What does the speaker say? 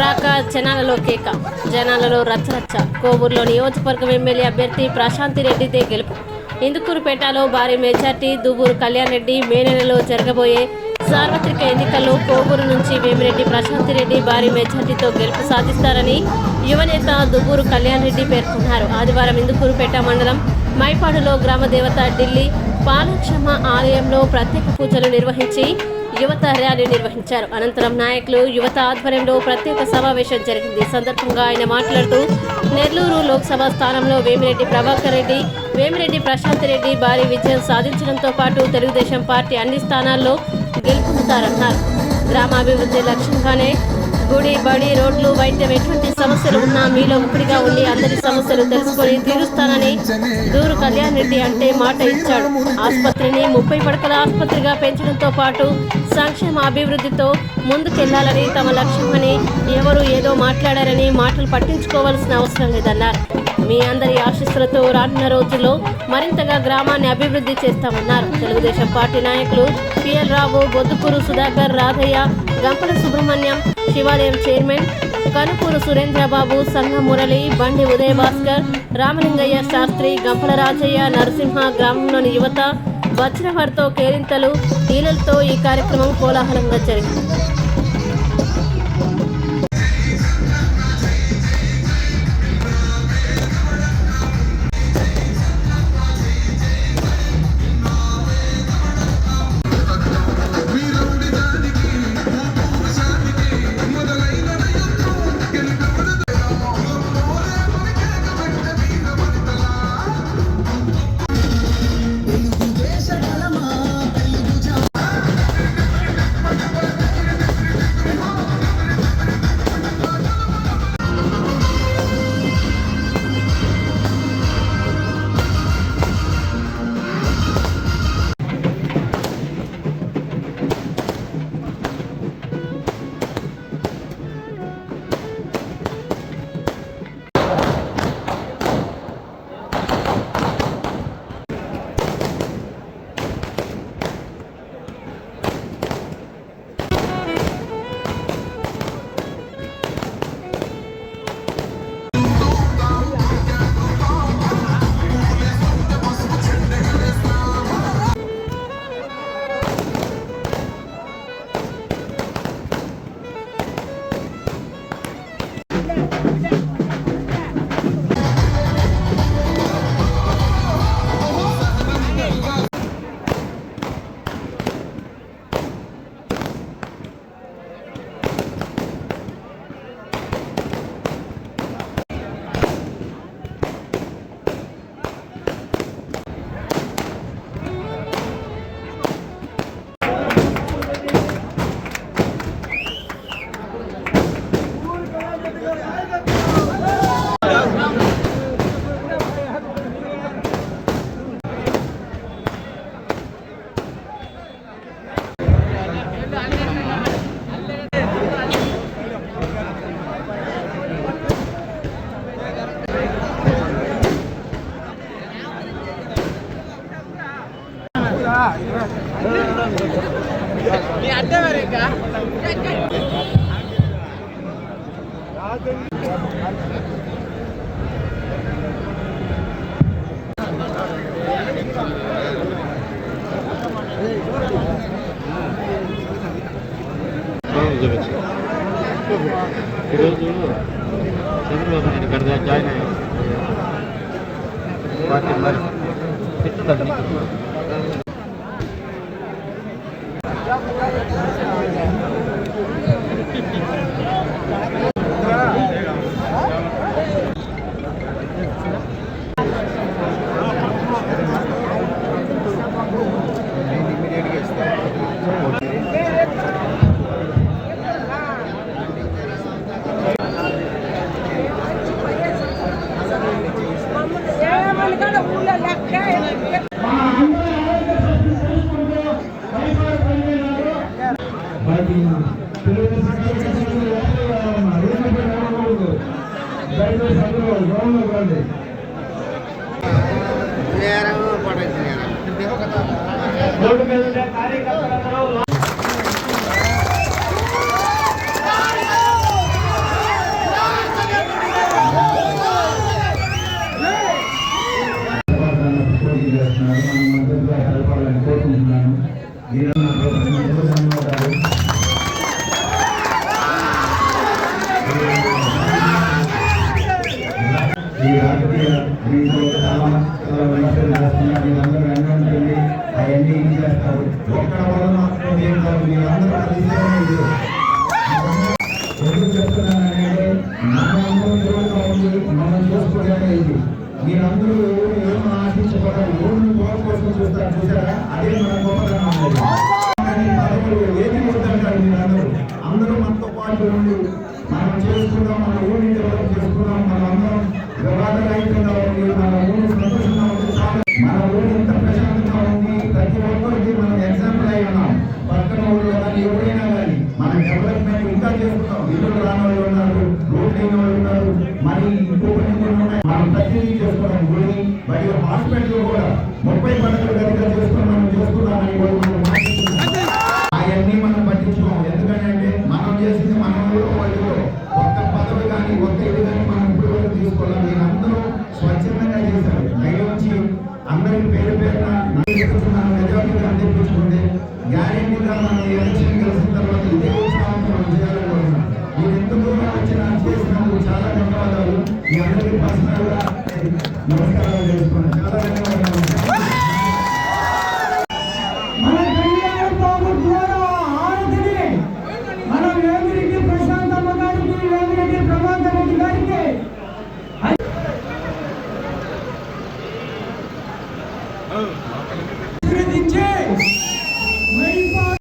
రాక జనాలలో కేక, జనాలలో రచ్చరచ్చ. కోవూరులో నియోజకవర్గం ఎమ్మెల్యే అభ్యర్థి ప్రశాంతి రెడ్డిదే గెలుపు. ఇందుకూరుపేటలో భారీ మెజార్టీ. దువ్వూరు కళ్యాణ్ రెడ్డి మే నెలలో జరగబోయే సార్వత్రిక ఎన్నికల్లో కోవూరు నుంచి వేమిరెడ్డి ప్రశాంతి రెడ్డి భారీ మెజార్టీతో గెలుపు సాధిస్తారని యువనేత దువ్వూరు కళ్యాణ్ రెడ్డి పేర్కొన్నారు. ఆదివారం ఇందుకూరుపేట మండలం మైపాడులో గ్రామ దేవత ఢిల్లీ పాలక్షమ్మ ఆలయంలో ప్రత్యేక పూజలు నిర్వహించి యువత ర్యాలీ నిర్వహించారు. అనంతరం నాయకులు యువత ఆధ్వర్యంలో ప్రత్యేక సమావేశం జరిగింది. ఈ సందర్భంగా ఆయన మాట్లాడుతూ నెల్లూరు లోక్సభ స్థానంలో వేమిరెడ్డి ప్రభాకర్ రెడ్డి, వేమిరెడ్డి ప్రశాంత్ రెడ్డి భారీ విజయం సాధించడంతో పాటు తెలుగుదేశం పార్టీ అన్ని స్థానాల్లో గెలుపొందుతారన్నారు. గ్రామాభివృద్ధి లక్ష్యంగానే గుడి, బడి, రోడ్లు, వైద్యం ఎటువంటి సమస్యలు ఉన్నా మీలో ఒకటిగా ఉండి అందరి సమస్యలు తెలుసుకొని తీరుస్తానని దూరు కళ్యాణ్ రెడ్డి అంటే మాట ఇచ్చాడు. ఆసుపత్రిని 30 పడకల ఆసుపత్రిగా పెంచడంతో పాటు సంక్షేమ అభివృద్ధితో ముందుకెళ్లాలని తమ లక్ష్యమని, ఎవరు ఏదో మాట్లాడారని మాటలు పట్టించుకోవాల్సిన అవసరం లేదన్నారు. మీ అందరి ఆశీస్సులతో రానున్న రోజుల్లో మరింతగా గ్రామాన్ని అభివృద్ధి చేస్తామన్నారు. తెలుగుదేశం పార్టీ నాయకులు పిఎల్ రావు, బొద్దుకూరు సుధాకర్, రాధయ్య, గంపల సుబ్రహ్మణ్యం, శివాలయం చైర్మన్ కనుపూరు సురేంద్రబాబు, సంఘ మురళి, బండి ఉదయభాస్కర్, రామలింగయ్య శాస్త్రి, గంపల రాజయ్య, నరసింహ, గ్రామంలోని యువత వజ్రవర్తో కేరింతలు, ఈలలతో ఈ కార్యక్రమం కోలాహలంగా జరిగింది. ఈరోజు చంద్రబాబు నాయుడు గారు జాయిన్ అయ్యారు పార్టీ మరి ఈ రాజకీయ దీంట్లో చాలా వ్యవస్థలు చేస్తున్నారు. మీరందరూ వెంటనే అవన్నీ ఏం చేస్తారు ఒక్కడ వల్ల మాత్రం ఏం కాదు. మీరందరూ అధికారం ఎందుకు చెప్తున్నానంటే మనం చూసుకోవడం ఇది. మీరందరూ ఏమో ఆశించబడాలి, ఊరిని కోసం చూస్తారు. చూసారా, అదే మన గొప్పతనం. ఏది వద్దంటారు మీరందరూ. అందరూ మనతో పాటు ఉండి మనం చేసుకుందాం, మన ఊరిని డెవలప్ చేసుకుందాం. మనం అందరం వివాదరహితంగా ఉంది, మన ఊరు సంతోషంగా ఉంది. చాలా మన ఊరు ఎంత ప్రశాంతంగా ఉంది. ప్రతి ఒక్కరికి మనం ఎగ్జాంపుల్ అయి ఉన్నాం. పక్కన ఊళ్ళో కానీ ఎవరైనా కానీ మన డెవలప్మెంట్ ఇంకా చేసుకుంటాం. ఇల్లు రాని వాళ్ళు ఉన్నారు, రోడ్ లేని వాళ్ళు ఉన్నారు, మరి ఇంకొకటి ఉన్నాయి. మనం ప్రతిదీ చేసుకోవడం, గుడి బయట హాస్పిటల్ కూడా 30 పడకలు గదిగా చేసుకుని మనం చేసుకున్నామని కూడా మనం అవన్నీ మనం పట్టించుకోం. ఎందుకంటే మనం చేసింది మన ఊళ్ళో వాళ్ళు ఒక్క పదవి కానీ ఒక్క ఇది కానీ మనం ఇప్పుడు వరకు తీసుకోవాలి. మీరందరూ స్వచ్ఛందంగా చేశారు. దయవుంచి అందరికి పేరు పేరున మెజారిటీగా అందించుకుంటే గ్యారెంటీగా మనం ఎలక్షన్ గెలిచిన తర్వాత ఇదే ఉత్సాహంతో మనం చేయాలనుకుంటున్నాం. మీరు ఎంత దూరం వచ్చినా చేసినందుకు చాలా ధన్యవాదాలు. మీ అందరికీ పర్సనల్గా నమస్కారాలు తెలుసుకున్నాను. చాలా ధన్యవాదాలు.